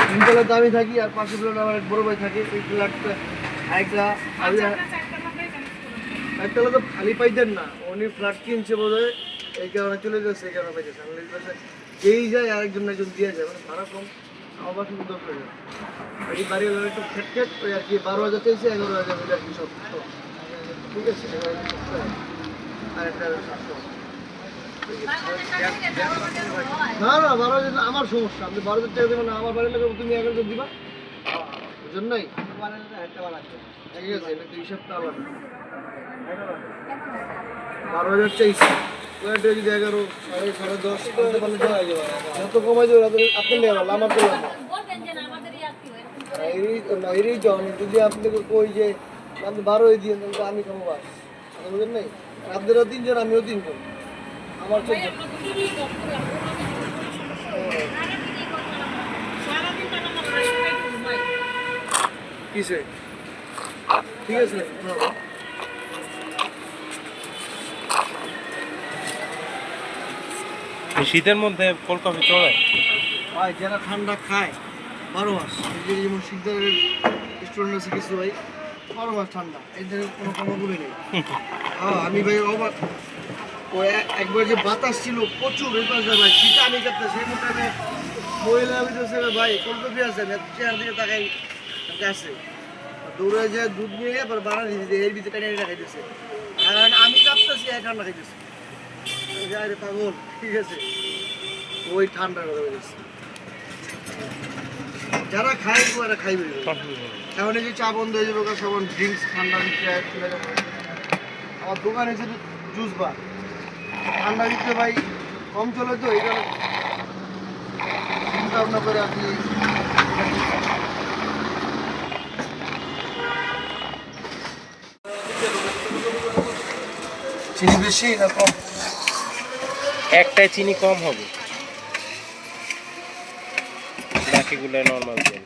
তিনতলাতে আমি থাকি আর পাশে ফ্ল্যাটে আমার এক বড় ভাই থাকে। এই ফ্ল্যাটটা আরেকটা একতলা তো খালি পাইতেন না, উনি ফ্ল্যাট কিনছে বোধ হয়, এই কারণে চলে যাচ্ছে, এই কারণে পাইতেছে। আমি যেই যায় আরেকজন একজন দিয়ে যায়, মানে ভাড়া কম। আমার বাসা 10,000 এই বাড়ি হলো একটু খেট ওই আর কি 12,000 চাইছে, 11,000 মিলে আর কি সব ঠিক আছে। আর একটা না না 12,000 আমার সমস্যা, আপনি 12,000 টাকা দেবেন না, আমার বাড়ির লোক তুমি 11,000 দিবা, বুঝলেন নাই? ঠিক আছে, এটা তো হিসাবটা আলাদা। 12,000 চাইছি, যদি 11 10 করতে পারলে যত কমাই দেবে আপনি নেওয়া আমার তো যদি আপনাকে কই যে আপনি 12 দিয়ে তাহলে আমি খাবো বাস, বুঝলেন নাই? আপনারা 3 জন, আমিও 3 জন, আমার কিসে ঠিক আছে। শীতের মধ্যে কোল্ড কফি চলে ভাই, যারা ঠান্ডা খায় 12 মাস, যেমন শীতের রেস্টুরেন্ট আছে কিছু ভাই 12 মাস ঠান্ডা, এদের কোনো কর্মগুলি নেই। হ্যাঁ আমি ভাই অবাক, ও একবার যে বাতাস ছিল প্রচুর ভাই, শীতে আমি কাটতে সেই মোটামুটি মহিলা আমি তো ভাই কোল্ড কফি আছে, চেয়ার দিকে তাকাই আছে, দৌড়ে যে দুধ নিয়ে এবার বানা দিয়েছে, এর ভিতরে টেনে খাইতেছে, আর আমি কাঁপতেছি এক ঠান্ডা খাইতেছি, আরে পাগল, ঠিক আছে। ওই ঠান্ডা কথা বলেছে, যারা খায় ওরা খাইবে। এখন এই যে চা বন্ধ হয়ে যাবে, সব ড্রিঙ্কস ঠান্ডা দিচ্ছে। আমার দোকান এসে জুস বার, ঠান্ডা দিচ্ছে ভাই কম চলে, তো এই কারণে চিন্তা ভাবনা করে আর কি। চিনি বেশি না কম? একটাই চিনি কম হবে, বাকিগুলো নর্মাল তেল।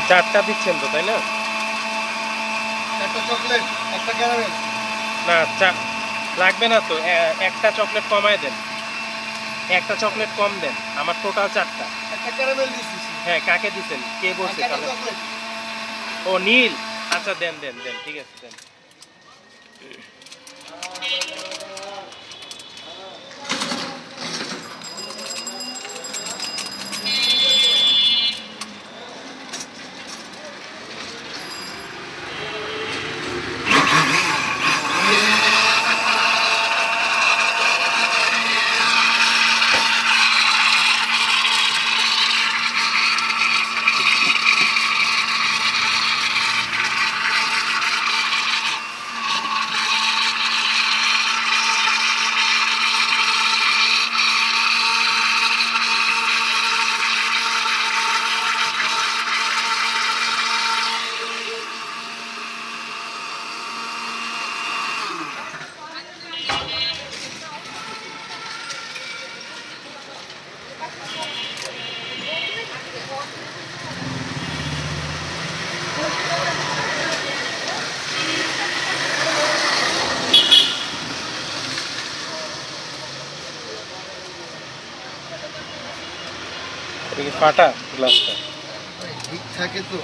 চারটা দিচ্ছেন তো, তাই না? একটা চকলেট, একটা ক্যারামেল। না চা লাগবে না তো, একটা চকলেট কমায় দেন, একটা চকলেট কম দেন, আমার টোটাল 4টা। একটা ক্যারামেল দিছি। হ্যাঁ, কাকে দিচ্ছেন, কে বলছে? চকলেট। ও নীল, আচ্ছা দেন দেন দেন, ঠিক আছে দেন। এটা কি ফাটা গ্লাসটা? ঠিক থাকে তো।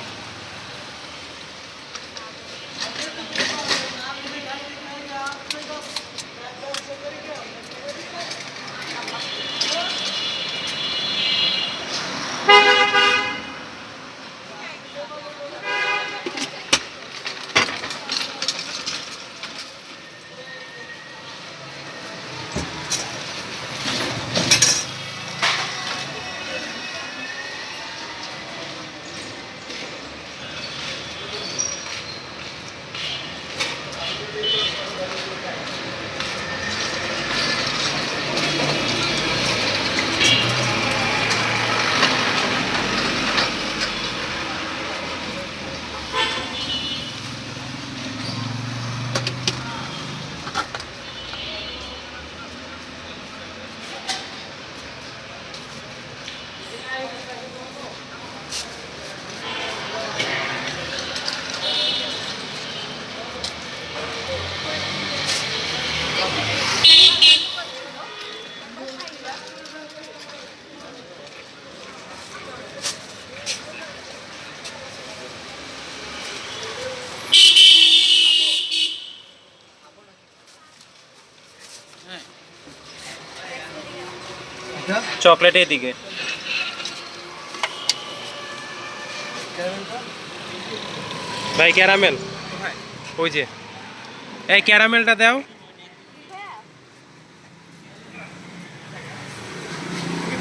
কোনটা? চকলেট এদিকে। ক্যারামেলটা? ভাই ক্যারামেল ওই যে, এই ক্যারামেলটা দাও।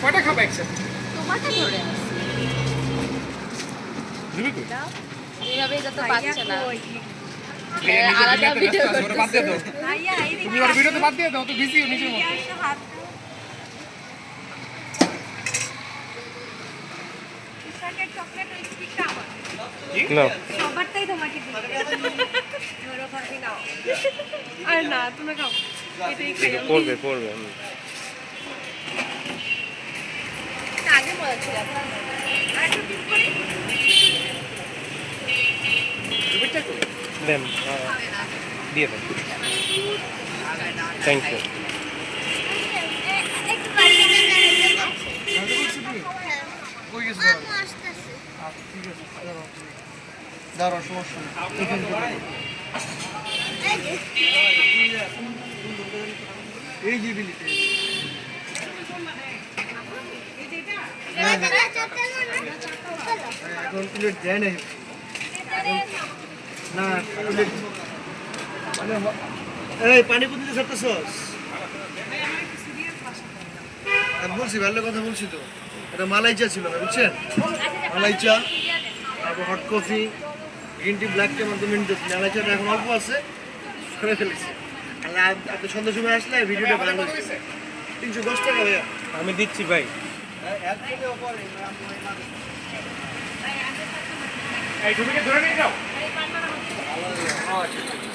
কয়টা খাবে একসাথে? তোমাকে ধরে আছে। দিবি কই? দাও। এইভাবে এটা তো পাচ্ছে না। আলাদা আলাদা ভিডিও ভিডিও বাদ দিয়ে দাও। তুমি ওর ভিডিওতে বাদ দিয়ে দাও, তো বিজি নিজের মতো। নাও। সবারটাই তোমাকে দিই। ধরো ভাবি নাও। আর না তুমি খাও। এটাই খাই আমি। পড়বে পড়বে। এটা আগে মজা ছিল এখন আর মজা নেই। আর একটু টিপ করি। রুবিকটা কই? দেন, দিয়ে দেন। Thank you. জানতে বলছি তুমি? কই গেছো দাঁড়াও। আচ্ছা, ঠিক আছে, দাঁড়াও তুমি। দাঁড়াও, সমস্যা নেই। এখানে দাঁড়াও। এই যে বিলিতে। এখন প্লেট দেয় নাই। না, প্লেট মানে এই পানি পুঁতিতে ছাড়তেছস? আমি বলছি ভালো কথা বলছি তো। এটা মালাই চা ছিল না, বুঝছেন? মালাই চা, তারপর hot coffee, green tea, black tea আমার তো মিনিট দিচ্ছি। মালাই চাটা এখন অল্প আছে, করে ফেলেছি। আর আপনি সন্ধ্যার সময় আসলে ভিডিওটা ভালো হয়েছে। 310 টাকা ভাইয়া। আমি দিচ্ছি ভাই। এই রুবিকে ধরে নিয়ে যাও। আচ্ছা, আচ্ছা।